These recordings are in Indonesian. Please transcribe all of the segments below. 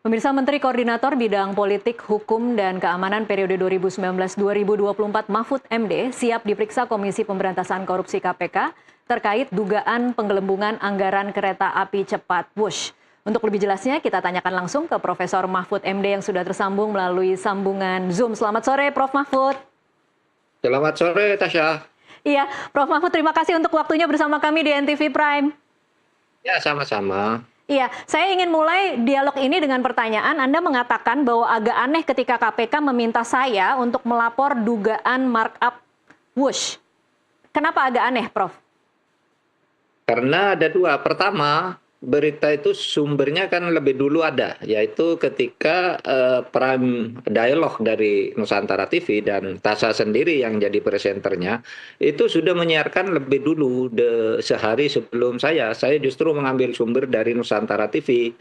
Pemirsa, Menteri Koordinator Bidang Politik, Hukum, dan Keamanan periode 2019-2024 Mahfud MD siap diperiksa Komisi Pemberantasan Korupsi KPK terkait dugaan penggelembungan anggaran kereta api cepat Wush. Untuk lebih jelasnya, kita tanyakan langsung ke Profesor Mahfud MD yang sudah tersambung melalui sambungan Zoom. Selamat sore, Prof. Mahfud. Selamat sore, Tasya. Iya, Prof. Mahfud, terima kasih untuk waktunya bersama kami di NTV Prime. Ya, sama-sama. Iya, saya ingin mulai dialog ini dengan pertanyaan. Anda mengatakan bahwa agak aneh ketika KPK meminta saya untuk melapor dugaan markup Wush. Kenapa agak aneh, Prof? Karena ada dua. Pertama, berita itu sumbernya kan lebih dulu ada, yaitu ketika Prime Dialog dari Nusantara TV dan Tasya sendiri yang jadi presenternya, itu sudah menyiarkan lebih dulu, sehari sebelum saya. Saya justru mengambil sumber dari Nusantara TV.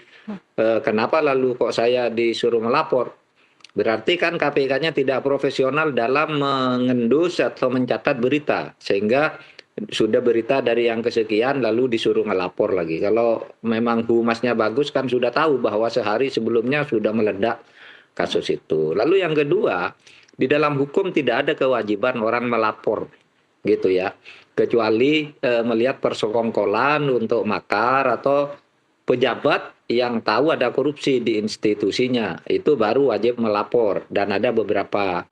Kenapa lalu kok saya disuruh melapor? Berarti kan KPK-nya tidak profesional dalam mengendus atau mencatat berita, sehingga sudah berita dari yang kesekian lalu disuruh ngelapor lagi. Kalau memang humasnya bagus kan sudah tahu bahwa sehari sebelumnya sudah meledak kasus itu. Lalu yang kedua, di dalam hukum tidak ada kewajiban orang melapor gitu ya. Kecuali melihat persekongkolan untuk makar atau pejabat yang tahu ada korupsi di institusinya, itu baru wajib melapor. Dan ada beberapa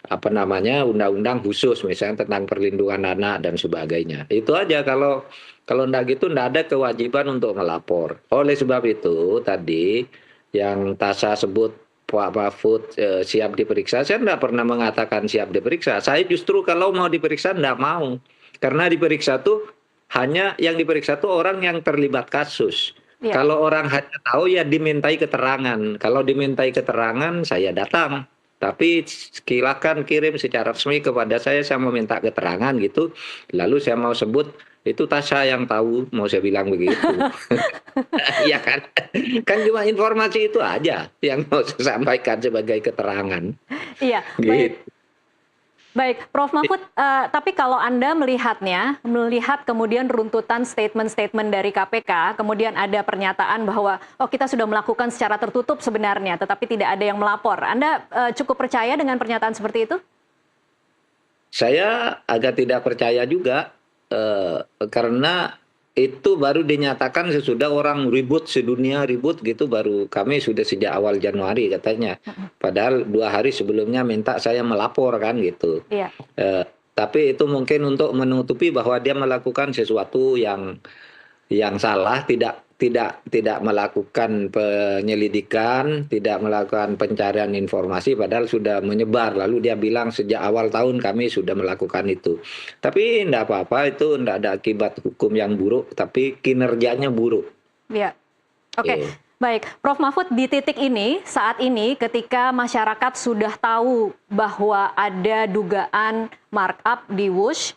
undang-undang khusus misalnya tentang perlindungan anak dan sebagainya. Itu aja. Kalau enggak gitu enggak ada kewajiban untuk melapor. Oleh sebab itu tadi yang Tasya sebut Pak Mahfud siap diperiksa, saya enggak pernah mengatakan siap diperiksa. Saya justru kalau mau diperiksa enggak mau. Karena diperiksa tuh hanya yang diperiksa tuh orang yang terlibat kasus. Ya. Kalau orang hanya tahu ya dimintai keterangan. Kalau dimintai keterangan saya datang. Tapi silakan kirim secara resmi kepada saya mau minta keterangan gitu. Lalu saya mau sebut, itu Tasya yang tahu, mau saya bilang begitu. Iya kan? Kan cuma informasi itu aja yang mau saya sampaikan sebagai keterangan. Iya, Gitu. baik. Baik, Prof. Mahfud, tapi kalau Anda melihat kemudian runtutan statement-statement dari KPK, kemudian ada pernyataan bahwa kita sudah melakukan secara tertutup sebenarnya, tetapi tidak ada yang melapor. Anda cukup percaya dengan pernyataan seperti itu? Saya agak tidak percaya juga, karena itu baru dinyatakan sesudah orang ribut, sedunia ribut gitu, baru kami sudah sejak awal Januari katanya. Padahal 2 hari sebelumnya minta saya melapor kan gitu. Iya. Tapi itu mungkin untuk menutupi bahwa dia melakukan sesuatu yang salah, tidak melakukan penyelidikan, tidak melakukan pencarian informasi, padahal sudah menyebar. Lalu dia bilang sejak awal tahun kami sudah melakukan itu. Tapi tidak apa-apa, itu tidak ada akibat hukum yang buruk, tapi kinerjanya buruk. Ya, oke. Baik, Prof. Mahfud, di titik ini, saat ini ketika masyarakat sudah tahu bahwa ada dugaan markup di Wush,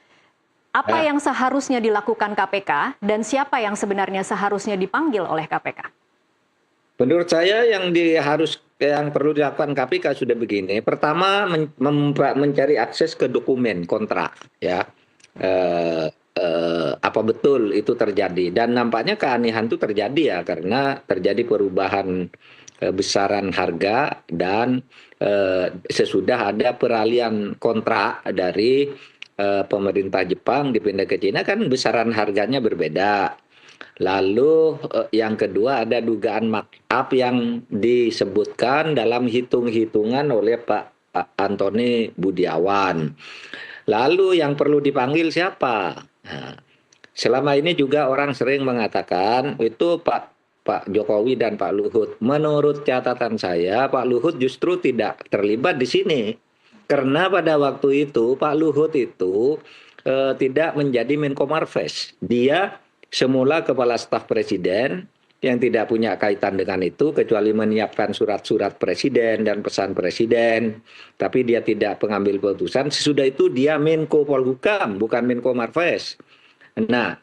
apa yang seharusnya dilakukan KPK dan siapa yang sebenarnya seharusnya dipanggil oleh KPK? Menurut saya yang perlu dilakukan KPK sudah begini. Pertama, mencari akses ke dokumen kontrak, ya. Apa betul itu terjadi? Dan nampaknya keanehan itu terjadi ya, karena terjadi perubahan besaran harga dan sesudah ada peralihan kontrak dari pemerintah Jepang dipindah ke Cina, kan besaran harganya berbeda. Lalu yang kedua ada dugaan markup yang disebutkan dalam hitung-hitungan oleh Pak Antony Budiawan. Lalu yang perlu dipanggil siapa? Nah, selama ini juga orang sering mengatakan itu Pak Jokowi dan Pak Luhut. Menurut catatan saya, Pak Luhut justru tidak terlibat di sini. Karena pada waktu itu Pak Luhut itu tidak menjadi Menko Marves. Dia semula kepala staf presiden yang tidak punya kaitan dengan itu kecuali menyiapkan surat-surat presiden dan pesan presiden. Tapi dia tidak pengambil keputusan. Sesudah itu dia Menko Polhukam, bukan Menko Marves. Nah,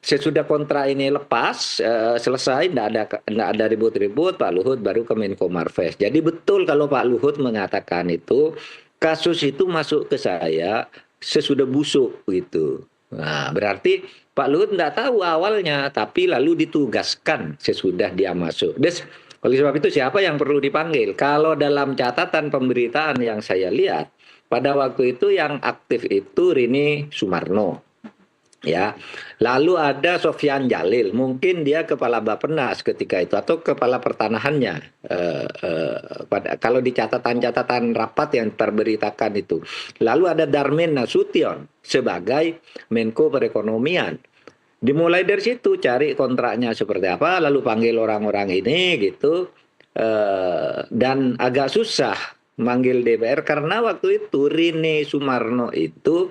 sesudah kontrak ini lepas, selesai, tidak ada ribut-ribut, Pak Luhut baru ke Menko Marves. Jadi betul kalau Pak Luhut mengatakan itu, kasus itu masuk ke saya sesudah busuk gitu. Nah, berarti Pak Luhut tidak tahu awalnya, tapi lalu ditugaskan sesudah dia masuk. Oleh sebab itu siapa yang perlu dipanggil? Kalau dalam catatan pemberitaan yang saya lihat, pada waktu itu yang aktif itu Rini Sumarno. Ya, lalu ada Sofyan Jalil, mungkin dia kepala Bappenas ketika itu atau kepala pertanahannya. Kalau di catatan-catatan rapat yang terberitakan itu, lalu ada Darmin Nasution sebagai Menko Perekonomian. Dimulai dari situ cari kontraknya seperti apa, lalu panggil orang-orang ini gitu, dan agak susah manggil DPR karena waktu itu Rini Sumarno itu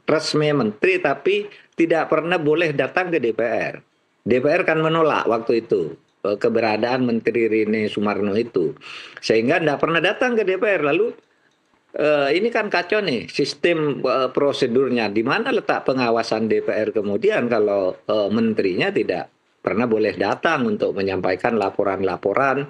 resmi menteri tapi tidak pernah boleh datang ke DPR. DPR kan menolak waktu itu keberadaan Menteri Rini Sumarno itu, sehingga tidak pernah datang ke DPR. Lalu ini kan kacau nih sistem prosedurnya. Di mana letak pengawasan DPR kemudian kalau menterinya tidak pernah boleh datang untuk menyampaikan laporan-laporan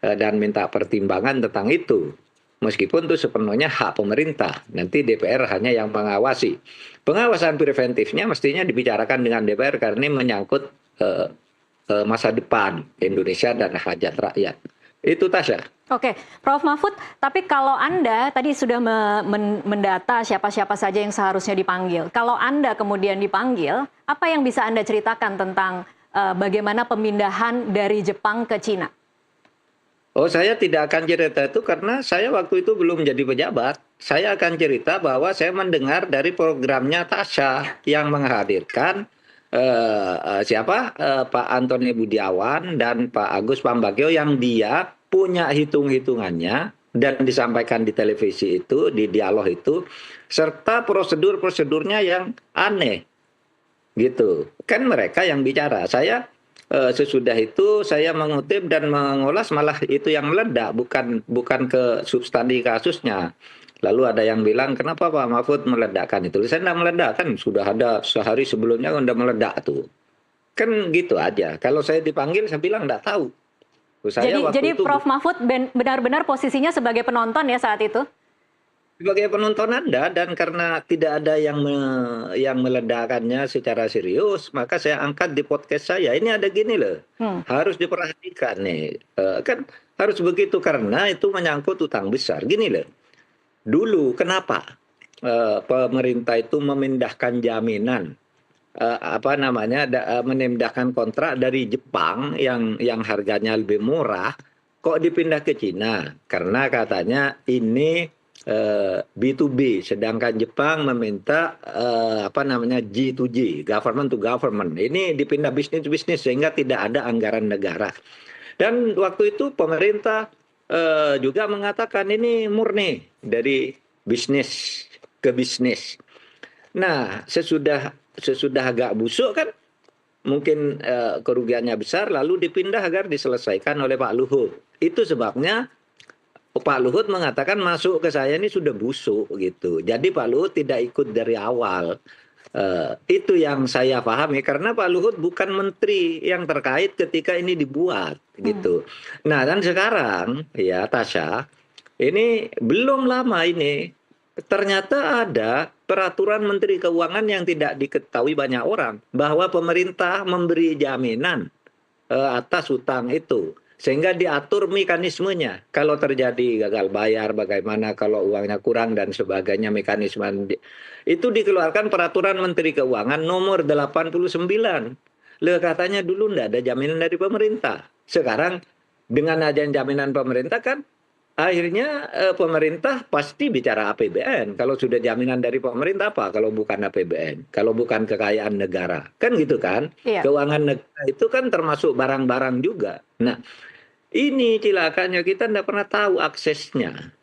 dan minta pertimbangan tentang itu. Meskipun itu sepenuhnya hak pemerintah, nanti DPR hanya yang mengawasi. Pengawasan preventifnya mestinya dibicarakan dengan DPR karena ini menyangkut masa depan Indonesia dan hajat rakyat. Itu Tasya. Oke, Prof. Mahfud, tapi kalau Anda tadi sudah mendata siapa-siapa saja yang seharusnya dipanggil. Kalau Anda kemudian dipanggil, apa yang bisa Anda ceritakan tentang bagaimana pemindahan dari Jepang ke Cina? Oh, saya tidak akan cerita itu karena saya waktu itu belum jadi pejabat. Saya akan cerita bahwa saya mendengar dari programnya Tasya yang menghadirkan Pak Antoni Budiawan dan Pak Agus Pambagio yang dia punya hitung-hitungannya dan disampaikan di televisi itu, di dialog itu, serta prosedur-prosedurnya yang aneh. Gitu. Kan mereka yang bicara. Saya sesudah itu saya mengutip dan mengulas malah itu yang meledak, bukan ke substansi kasusnya. Lalu ada yang bilang, kenapa Pak Mahfud meledakkan itu? Saya tidak meledakkan, sudah ada sehari sebelumnya sudah meledak tuh. Kan gitu aja. Kalau saya dipanggil, saya bilang tidak tahu. Jadi Prof. Mahfud benar-benar posisinya sebagai penonton ya saat itu? Sebagai penonton Anda, dan karena tidak ada yang meledakkannya secara serius, maka saya angkat di podcast saya. Ini ada gini loh, harus diperhatikan nih. Kan harus begitu karena itu menyangkut utang besar. Gini loh, dulu kenapa pemerintah itu memindahkan jaminan, memindahkan kontrak dari Jepang yang harganya lebih murah, kok dipindah ke Cina? Karena katanya ini B2B, sedangkan Jepang meminta G2G, government to government. Ini dipindah bisnis to bisnis sehingga tidak ada anggaran negara. Dan waktu itu pemerintah juga mengatakan ini murni dari bisnis ke bisnis. Nah, sesudah agak busuk kan, mungkin kerugiannya besar, lalu dipindah agar diselesaikan oleh Pak Luhut. Itu sebabnya Pak Luhut mengatakan masuk ke saya ini sudah busuk gitu. Jadi Pak Luhut tidak ikut dari awal. Itu yang saya pahami karena Pak Luhut bukan menteri yang terkait ketika ini dibuat gitu. Nah, dan sekarang ya Tasya, ini belum lama ini ternyata ada peraturan Menteri Keuangan yang tidak diketahui banyak orang bahwa pemerintah memberi jaminan atas hutang itu. Sehingga diatur mekanismenya. Kalau terjadi gagal bayar, bagaimana kalau uangnya kurang dan sebagainya, mekanisme. Itu dikeluarkan peraturan Menteri Keuangan nomor 89. Katanya dulu enggak ada jaminan dari pemerintah. Sekarang dengan adanya jaminan pemerintah kan, akhirnya pemerintah pasti bicara APBN. Kalau sudah jaminan dari pemerintah apa? Kalau bukan APBN, kalau bukan kekayaan negara. Kan gitu kan? Iya. Keuangan negara itu kan termasuk barang-barang juga. Nah, ini cilakanya kita tidak pernah tahu aksesnya.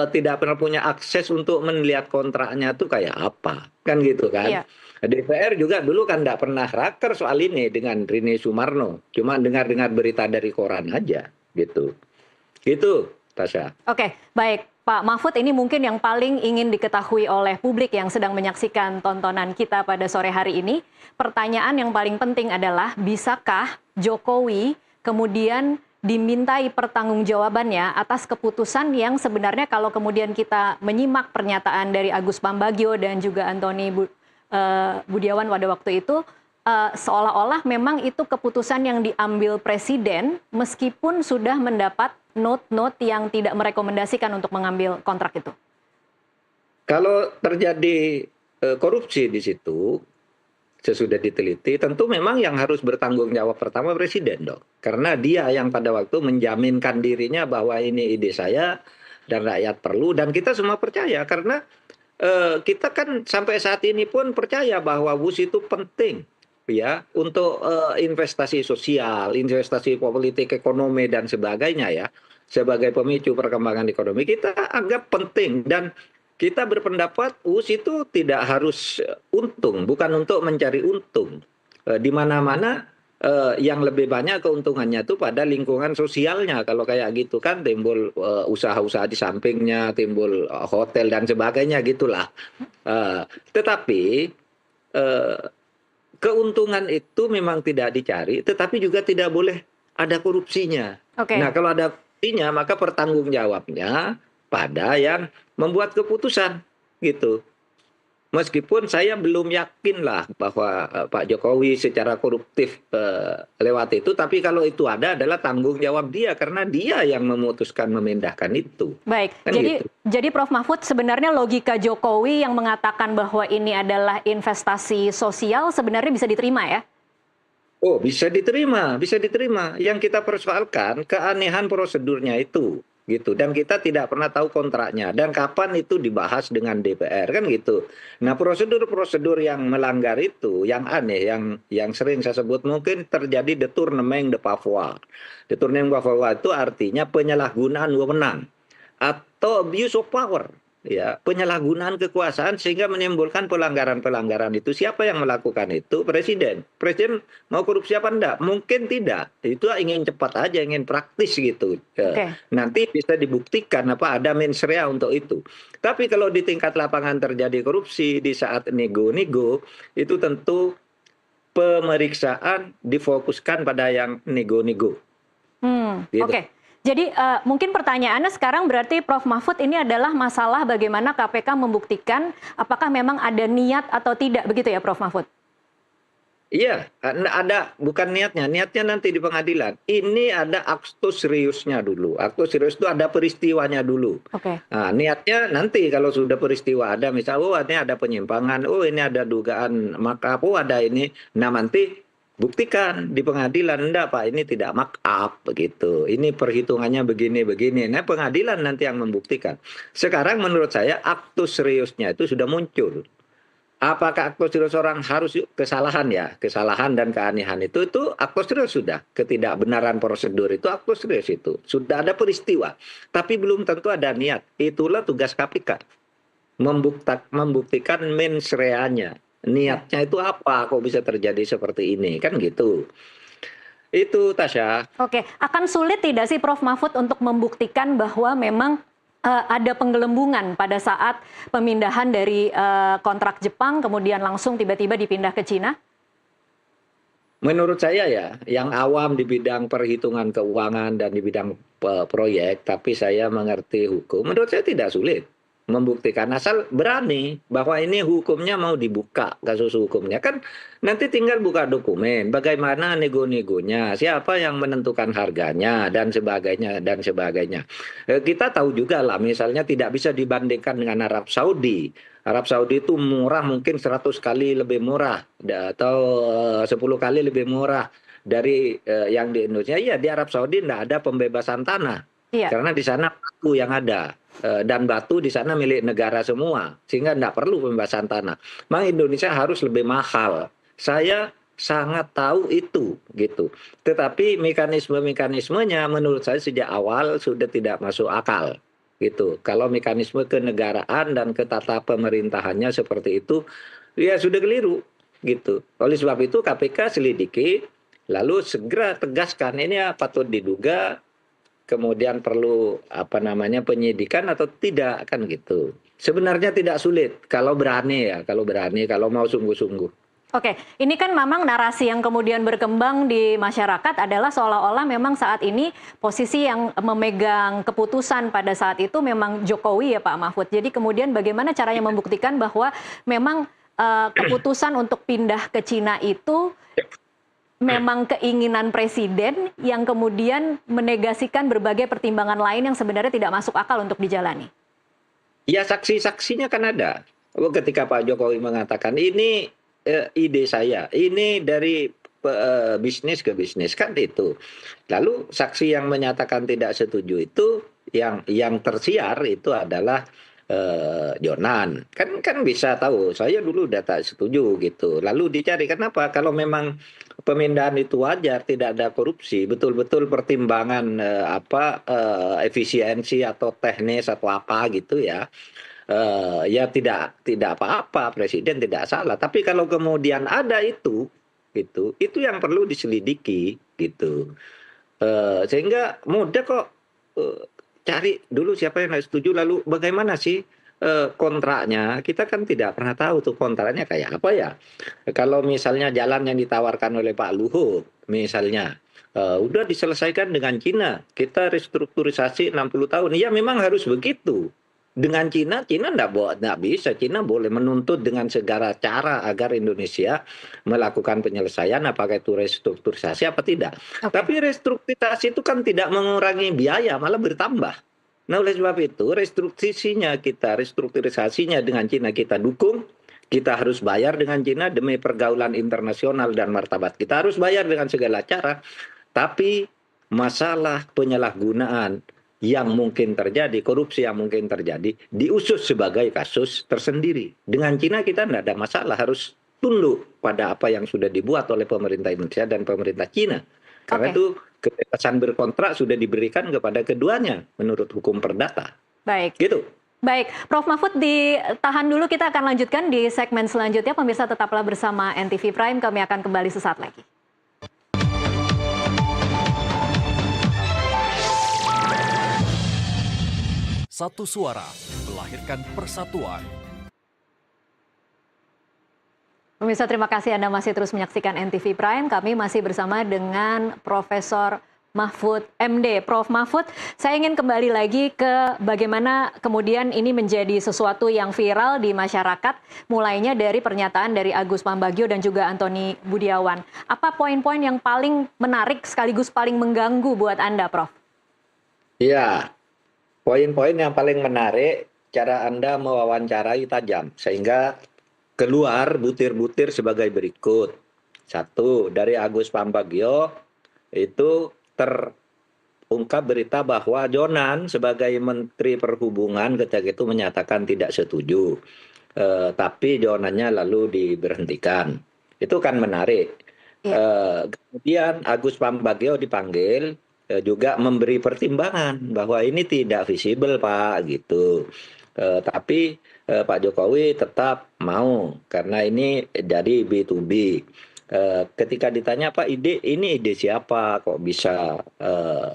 Tidak pernah punya akses untuk melihat kontraknya itu kayak apa. Kan gitu kan? Iya. DPR juga dulu kan tidak pernah raker soal ini dengan Rini Sumarno. Cuma dengar-dengar berita dari koran aja gitu. Gitu, Tasya. Oke, baik. Pak Mahfud, ini mungkin yang paling ingin diketahui oleh publik yang sedang menyaksikan tontonan kita pada sore hari ini. Pertanyaan yang paling penting adalah, bisakah Jokowi kemudian dimintai pertanggungjawabannya atas keputusan yang sebenarnya kalau kemudian kita menyimak pernyataan dari Agus Pambagio dan juga Antoni Budiawan pada waktu itu, seolah-olah memang itu keputusan yang diambil presiden meskipun sudah mendapat note-note yang tidak merekomendasikan untuk mengambil kontrak itu. Kalau terjadi korupsi di situ, sesudah diteliti, tentu memang yang harus bertanggung jawab pertama presiden dong. Karena dia yang pada waktu menjaminkan dirinya bahwa ini ide saya dan rakyat perlu, dan kita semua percaya karena kita kan sampai saat ini pun percaya bahwa WUS itu penting ya untuk investasi sosial, investasi politik ekonomi dan sebagainya ya. Sebagai pemicu perkembangan ekonomi kita anggap penting, dan kita berpendapat WUS itu tidak harus untung, bukan untuk mencari untung. Di mana-mana yang lebih banyak keuntungannya itu pada lingkungan sosialnya. Kalau kayak gitu kan timbul usaha-usaha di sampingnya, timbul hotel dan sebagainya gitulah. Tetapi eh, keuntungan itu memang tidak dicari, tetapi juga tidak boleh ada korupsinya. Oke. Nah, kalau ada korupsinya, maka pertanggungjawabnya pada yang membuat keputusan gitu. Meskipun saya belum yakin lah bahwa Pak Jokowi secara koruptif lewat itu, tapi kalau itu ada adalah tanggung jawab dia karena dia yang memutuskan memindahkan itu. Baik, Kan gitu. jadi Prof. Mahfud sebenarnya logika Jokowi yang mengatakan bahwa ini adalah investasi sosial sebenarnya bisa diterima ya? Oh, bisa diterima, bisa diterima. Yang kita persoalkan keanehan prosedurnya itu, gitu. Dan kita tidak pernah tahu kontraknya dan kapan itu dibahas dengan DPR kan gitu. Nah, prosedur-prosedur yang melanggar itu, yang aneh, yang sering saya sebut mungkin terjadi détournement de pouvoir. Détournement de pouvoir itu artinya penyalahgunaan wewenang atau abuse of power. Ya, penyalahgunaan kekuasaan sehingga menimbulkan pelanggaran-pelanggaran itu. Siapa yang melakukan itu? Presiden. Presiden mau korupsi apa enggak? Mungkin tidak. Itu ingin cepat aja, ingin praktis gitu. Oke. Nanti bisa dibuktikan apa ada mens rea untuk itu. Tapi kalau di tingkat lapangan terjadi korupsi di saat nego-nego, itu tentu pemeriksaan difokuskan pada yang nego-nego. Gitu. Oke. Jadi mungkin pertanyaannya sekarang berarti Prof. Mahfud ini adalah masalah bagaimana KPK membuktikan apakah memang ada niat atau tidak begitu ya Prof. Mahfud? Iya, ada bukan niatnya, niatnya nanti di pengadilan. Ini ada aktus seriusnya dulu. Aktus serius itu ada peristiwanya dulu. Oke. Nah, niatnya nanti kalau sudah peristiwa ada, misalnya, oh ini ada penyimpangan, oh ini ada dugaan markup, oh ada ini. Nah nanti buktikan di pengadilan, enggak Pak, ini tidak markup begitu. Ini perhitungannya begini-begini. Nah pengadilan nanti yang membuktikan. Sekarang menurut saya aktus seriusnya itu sudah muncul. Apakah aktus serius orang harus kesalahan ya, kesalahan dan keanehan itu aktus serius sudah, ketidakbenaran prosedur itu aktus serius itu sudah ada peristiwa, tapi belum tentu ada niat. Itulah tugas KPK membuktikan mens rea-nya, niatnya itu apa kok bisa terjadi seperti ini kan gitu. Itu Tasya. Oke, akan sulit tidak sih Prof. Mahfud untuk membuktikan bahwa memang ada penggelembungan pada saat pemindahan dari kontrak Jepang kemudian langsung tiba-tiba dipindah ke Cina? Menurut saya ya, yang awam di bidang perhitungan keuangan dan di bidang proyek, tapi saya mengerti hukum, menurut saya tidak sulit membuktikan asal berani bahwa ini hukumnya mau dibuka, kasus hukumnya kan nanti tinggal buka dokumen, bagaimana nego-negonya, siapa yang menentukan harganya dan sebagainya dan sebagainya. Kita tahu juga lah, misalnya tidak bisa dibandingkan dengan Arab Saudi. Arab Saudi itu murah, mungkin 100 kali lebih murah atau 10 kali lebih murah dari yang di Indonesia. Iya, di Arab Saudi tidak ada pembebasan tanah. Iya. Karena di sana batu yang ada, dan batu di sana milik negara semua, sehingga tidak perlu pembebasan tanah. Memang Indonesia harus lebih mahal. Saya sangat tahu itu, gitu. Tetapi mekanisme-mekanismenya menurut saya sejak awal sudah tidak masuk akal, gitu. Kalau mekanisme kenegaraan dan ke tata pemerintahannya seperti itu, ya sudah keliru, gitu. Oleh sebab itu KPK selidiki, lalu segera tegaskan ini patut diduga, kemudian perlu penyidikan atau tidak kan gitu. Sebenarnya tidak sulit kalau berani ya, kalau mau sungguh-sungguh. Oke, ini kan memang narasi yang kemudian berkembang di masyarakat adalah seolah-olah memang saat ini posisi yang memegang keputusan pada saat itu memang Jokowi ya Pak Mahfud. Jadi kemudian bagaimana caranya membuktikan bahwa memang keputusan untuk pindah ke Cina itu memang keinginan presiden yang kemudian menegasikan berbagai pertimbangan lain yang sebenarnya tidak masuk akal untuk dijalani? Ya saksi-saksinya kan ada. Ketika Pak Jokowi mengatakan ini ide saya, ini dari bisnis ke bisnis kan itu. Lalu saksi yang menyatakan tidak setuju itu yang tersiar itu adalah Jonan. Kan bisa tahu saya dulu udah tak setuju gitu. Lalu dicari kenapa kalau memang pemindahan itu wajar, tidak ada korupsi, betul-betul pertimbangan efisiensi atau teknis atau apa gitu ya. Ya tidak apa-apa, presiden tidak salah. Tapi kalau kemudian ada itu yang perlu diselidiki gitu. Sehingga mudah kok cari dulu siapa yang nggak setuju, lalu bagaimana sih kontraknya. Kita kan tidak pernah tahu tuh kontraknya kayak apa ya. Kalau misalnya jalan yang ditawarkan oleh Pak Luhut, misalnya, udah diselesaikan dengan Cina, kita restrukturisasi 60 tahun. Ya memang harus begitu. Dengan Cina nggak bisa. Cina boleh menuntut dengan segala cara agar Indonesia melakukan penyelesaian, apakah itu restrukturisasi apa tidak. Oke. Tapi restrukturisasi itu kan tidak mengurangi biaya, malah bertambah. Nah, oleh sebab itu restrukturisasinya dengan Cina kita dukung. Kita harus bayar dengan Cina demi pergaulan internasional dan martabat. Kita harus bayar dengan segala cara. Tapi masalah penyalahgunaan yang mungkin terjadi, korupsi yang mungkin terjadi, diusut sebagai kasus tersendiri. Dengan Cina kita tidak ada masalah, harus tunduk pada apa yang sudah dibuat oleh pemerintah Indonesia dan pemerintah Cina. Karena itu kebebasan berkontrak sudah diberikan kepada keduanya menurut hukum perdata. Baik. Gitu. Baik, Prof. Mahfud ditahan dulu, kita akan lanjutkan di segmen selanjutnya. Pemirsa tetaplah bersama NTV Prime, kami akan kembali sesaat lagi. Satu suara melahirkan persatuan. Pemirsa, terima kasih Anda masih terus menyaksikan NTV Prime. Kami masih bersama dengan Profesor Mahfud MD. Prof. Mahfud, saya ingin kembali lagi ke bagaimana kemudian ini menjadi sesuatu yang viral di masyarakat, mulainya dari pernyataan dari Agus Pambagio dan juga Antony Budiawan. Apa poin-poin yang paling menarik sekaligus paling mengganggu buat Anda, Prof? Ya, poin-poin yang paling menarik, cara Anda mewawancarai tajam, sehingga keluar butir-butir sebagai berikut. Satu, dari Agus Pambagio, itu terungkap berita bahwa Jonan sebagai Menteri Perhubungan ketika itu menyatakan tidak setuju. Tapi Jonannya lalu diberhentikan. Itu kan menarik. Kemudian Agus Pambagio dipanggil, juga memberi pertimbangan bahwa ini tidak visible Pak gitu. Tapi Pak Jokowi tetap mau karena ini jadi B2B. Ketika ditanya Pak ini ide siapa kok bisa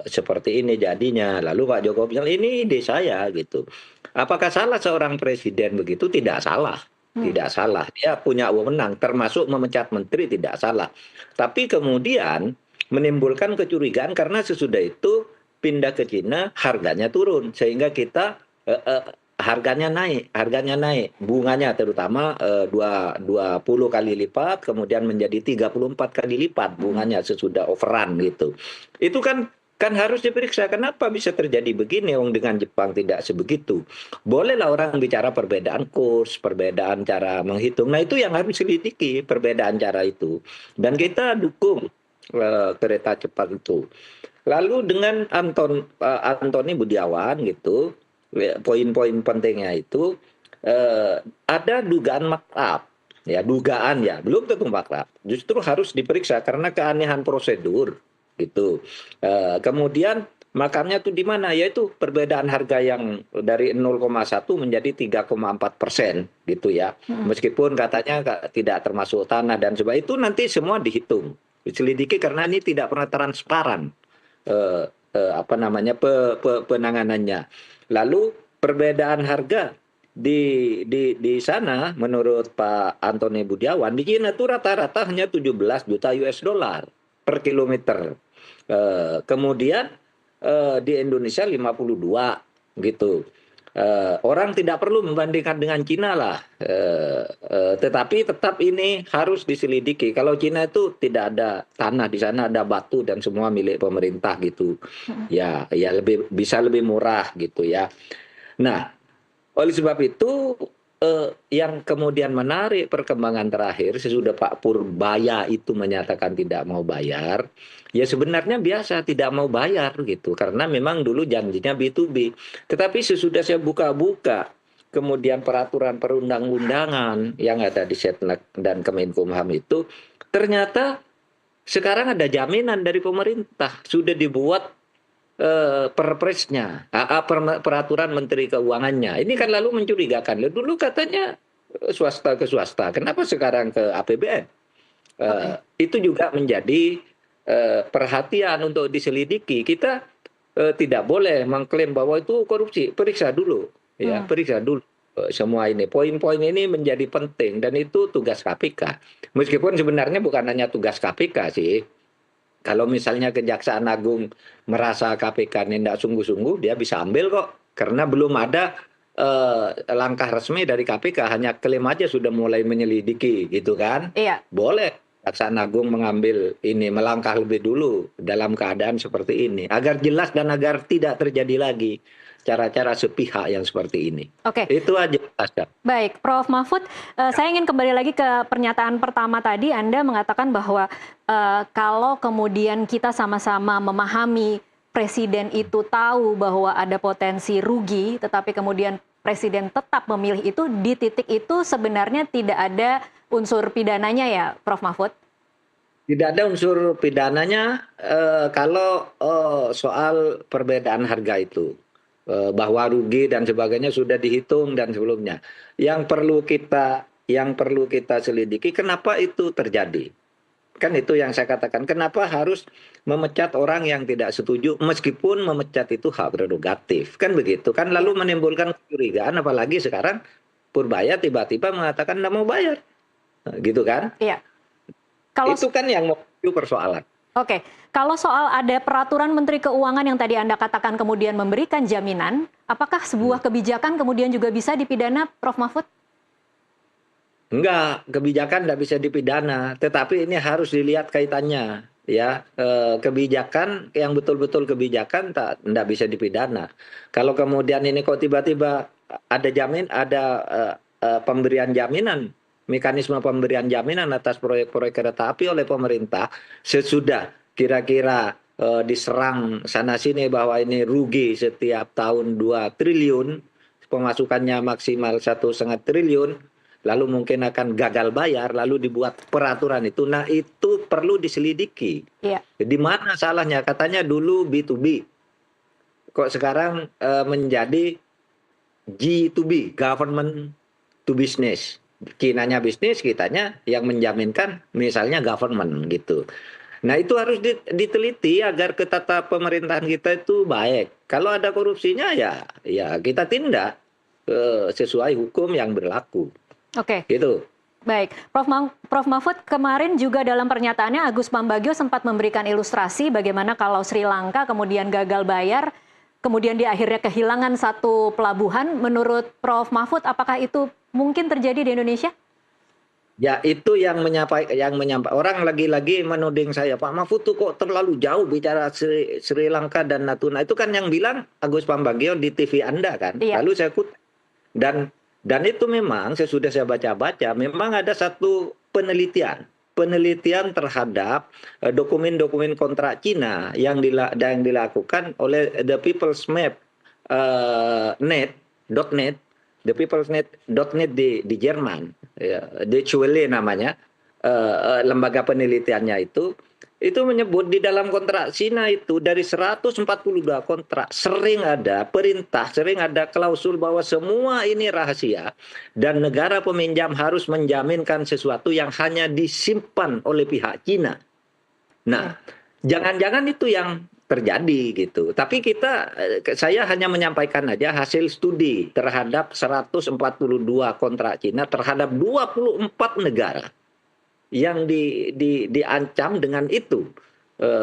seperti ini jadinya, lalu Pak Jokowi bilang ini ide saya gitu. Apakah salah seorang presiden begitu? Tidak salah. Tidak salah, dia punya wewenang termasuk memecat menteri, tidak salah. Tapi kemudian menimbulkan kecurigaan karena sesudah itu pindah ke Cina harganya turun sehingga kita harganya naik, bunganya terutama 20 kali lipat, kemudian menjadi 34 kali lipat bunganya sesudah overrun gitu. Itu kan harus diperiksa kenapa bisa terjadi begini, dengan Jepang tidak sebegitu. Bolehlah orang bicara perbedaan kurs, perbedaan cara menghitung. Nah itu yang harus diselidiki, perbedaan cara itu. Dan kita dukung kereta cepat itu. Lalu dengan Antony Budiawan gitu, poin-poin pentingnya itu ada dugaan makrab, ya dugaan ya, belum tentu makrab. Justru harus diperiksa karena keanehan prosedur gitu. Kemudian makamnya tuh di mana? Yaitu perbedaan harga yang dari 0,1 menjadi 3,4% gitu ya. Meskipun katanya tidak termasuk tanah dan sebagainya, itu nanti semua dihitung, diselidiki karena ini tidak pernah transparan penanganannya. Lalu perbedaan harga di sana menurut Pak Antony Budiawan di Cina itu rata-rata hanya 17 juta US dollar per kilometer. Kemudian di Indonesia 52 gitu. Orang tidak perlu membandingkan dengan Cina lah, tetapi tetap ini harus diselidiki. Kalau Cina itu tidak ada tanah, di sana ada batu dan semua milik pemerintah gitu. Ya, ya bisa lebih murah gitu ya. Nah, oleh sebab itu, yang kemudian menarik perkembangan terakhir sesudah Pak Purbaya itu menyatakan tidak mau bayar, ya sebenarnya biasa tidak mau bayar gitu, karena memang dulu janjinya B2B. Tetapi sesudah saya buka-buka, kemudian peraturan perundang-undangan yang ada di Setnek dan Kemenkumham itu, ternyata sekarang ada jaminan dari pemerintah, sudah dibuat perpresnya, peraturan Menteri Keuangannya. Ini kan lalu mencurigakan. Dulu katanya swasta ke swasta, kenapa sekarang ke APBN? Itu juga menjadi perhatian untuk diselidiki. Kita tidak boleh mengklaim bahwa itu korupsi. Periksa dulu, ya, periksa dulu. Semua ini, poin-poin ini menjadi penting dan itu tugas KPK. Meskipun sebenarnya bukan hanya tugas KPK sih. Kalau misalnya Kejaksaan Agung merasa KPK ini tidak sungguh-sungguh, dia bisa ambil kok. Karena belum ada langkah resmi dari KPK, hanya klaim aja sudah mulai menyelidiki, gitu kan? Iya. Boleh Kejaksaan Agung mengambil ini, melangkah lebih dulu dalam keadaan seperti ini. Agar jelas dan agar tidak terjadi lagi cara-cara sepihak yang seperti ini. Oke. Itu aja, Asya. Baik, Prof. Mahfud, saya ingin kembali lagi ke pernyataan pertama tadi. Anda mengatakan bahwa kalau kemudian kita sama-sama memahami presiden itu tahu bahwa ada potensi rugi, tetapi kemudian presiden tetap memilih itu, di titik itu sebenarnya tidak ada unsur pidananya ya, Prof. Mahfud? Tidak ada unsur pidananya kalau soal perbedaan harga itu. Bahwa rugi dan sebagainya sudah dihitung dan sebelumnya. Yang perlu kita selidiki kenapa itu terjadi. Kan itu yang saya katakan, kenapa harus memecat orang yang tidak setuju meskipun memecat itu hak prerogatif. Kan begitu. Kan lalu menimbulkan kecurigaan, apalagi sekarang Purbaya tiba-tiba mengatakan tidak mau bayar. Gitu kan? Iya. Itu kan yang mau persoalan. Oke, kalau soal ada peraturan Menteri Keuangan yang tadi Anda katakan kemudian memberikan jaminan, apakah sebuah kebijakan kemudian juga bisa dipidana, Prof. Mahfud? Enggak, kebijakan tidak bisa dipidana, tetapi ini harus dilihat kaitannya. Ya, kebijakan yang betul-betul kebijakan tidak bisa dipidana. Kalau kemudian ini kok tiba-tiba ada pemberian jaminan, mekanisme pemberian jaminan atas proyek-proyek kereta api oleh pemerintah sesudah kira-kira diserang sana-sini bahwa ini rugi setiap tahun 2 triliun, pemasukannya maksimal 1,5 triliun, lalu mungkin akan gagal bayar, lalu dibuat peraturan itu. Nah, itu perlu diselidiki. Iya. Di mana salahnya? Katanya dulu B2B. Kok sekarang menjadi G2B, government to business. Kinanya bisnis, kitanya yang menjaminkan misalnya government gitu. Nah, itu harus diteliti agar ketata pemerintahan kita itu baik. Kalau ada korupsinya ya kita tindak sesuai hukum yang berlaku. Oke. Gitu. Baik, Prof. Mahfud kemarin juga dalam pernyataannya Agus Pambagio sempat memberikan ilustrasi bagaimana kalau Sri Lanka kemudian gagal bayar, kemudian di akhirnya kehilangan satu pelabuhan. Menurut Prof. Mahfud, apakah itu mungkin terjadi di Indonesia? Ya, itu yang menyampaikan orang lagi-lagi menuding saya, Pak Mahfud tuh kok terlalu jauh bicara Sri Lanka dan Natuna. Itu kan yang bilang Agus Pambagio di TV Anda kan. Iya. Lalu saya kutip. Dan itu memang sesudah saya baca-baca, memang ada satu penelitian terhadap dokumen-dokumen kontrak Cina yang dilakukan oleh The People's Map .net, The People's Net.net di Jerman, ya, Deutsche Welle namanya, lembaga penelitiannya itu menyebut di dalam kontrak Cina itu dari 142 kontrak sering ada perintah, sering ada klausul bahwa semua ini rahasia dan negara peminjam harus menjaminkan sesuatu yang hanya disimpan oleh pihak Cina. Nah, jangan-jangan itu yang terjadi gitu. Tapi saya hanya menyampaikan aja hasil studi terhadap 142 kontrak Cina terhadap 24 negara yang diancam dengan itu,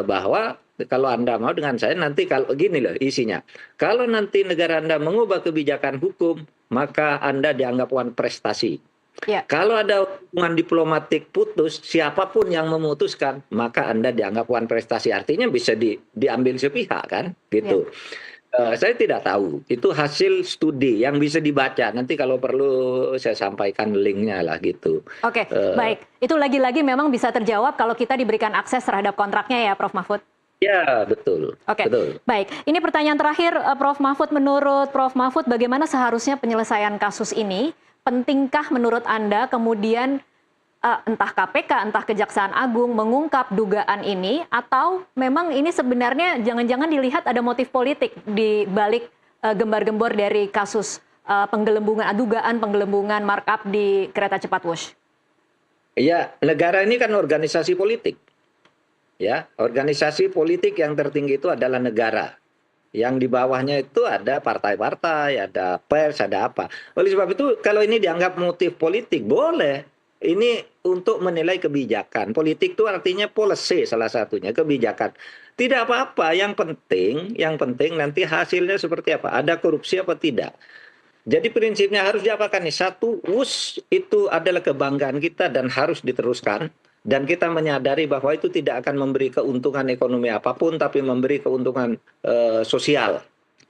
bahwa kalau Anda mau dengan saya nanti kalau gini loh isinya. Kalau nanti negara Anda mengubah kebijakan hukum, maka Anda dianggap wan prestasi. Ya. Kalau ada hubungan diplomatik putus, siapapun yang memutuskan, maka Anda dianggap wan prestasi. Artinya bisa diambil sepihak kan, gitu. Saya tidak tahu. Itu hasil studi yang bisa dibaca. Nanti kalau perlu saya sampaikan linknya lah gitu. Oke, baik. Itu lagi-lagi memang bisa terjawab kalau kita diberikan akses terhadap kontraknya ya, Prof. Mahfud. Ya, betul. Oke, betul. Baik. Ini pertanyaan terakhir, Prof. Mahfud. Menurut Prof. Mahfud, bagaimana seharusnya penyelesaian kasus ini? Pentingkah menurut Anda kemudian entah KPK, entah Kejaksaan Agung mengungkap dugaan ini, atau memang ini sebenarnya jangan-jangan dilihat ada motif politik di balik gembar-gembor dari kasus dugaan penggelembungan markup di kereta cepat Wush? Ya, negara ini kan organisasi politik. Ya, organisasi politik yang tertinggi itu adalah negara. Yang di bawahnya itu ada partai-partai, ada pers, ada apa. Oleh sebab itu, kalau ini dianggap motif politik, boleh. Ini untuk menilai kebijakan. Politik itu artinya policy salah satunya, kebijakan. Tidak apa-apa, yang penting nanti hasilnya seperti apa. Ada korupsi apa tidak. Jadi prinsipnya harus diapakan nih? Satu, WUS itu adalah kebanggaan kita dan harus diteruskan. Dan kita menyadari bahwa itu tidak akan memberi keuntungan ekonomi apapun, tapi memberi keuntungan sosial,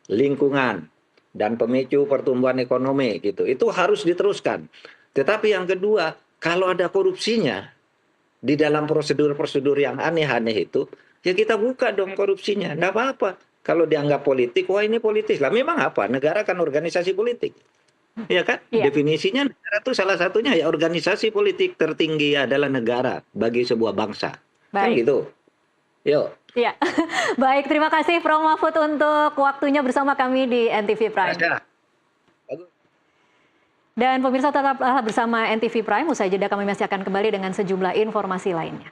lingkungan, dan pemicu pertumbuhan ekonomi gitu. Itu harus diteruskan. Tetapi yang kedua, kalau ada korupsinya di dalam prosedur-prosedur yang aneh-aneh itu, ya kita buka dong korupsinya. Nggak apa-apa. Kalau dianggap politik, wah ini politis lah. Memang apa? Negara kan organisasi politik. Ya kan? Iya. Definisinya negara itu salah satunya ya organisasi politik tertinggi adalah negara bagi sebuah bangsa. Kan Baik. gitu. Yuk. Iya. Baik, terima kasih Prof. Mahfud untuk waktunya bersama kami di NTV Prime. Ada. Dan pemirsa tetaplah bersama NTV Prime. Usai jeda kami masih akan kembali dengan sejumlah informasi lainnya.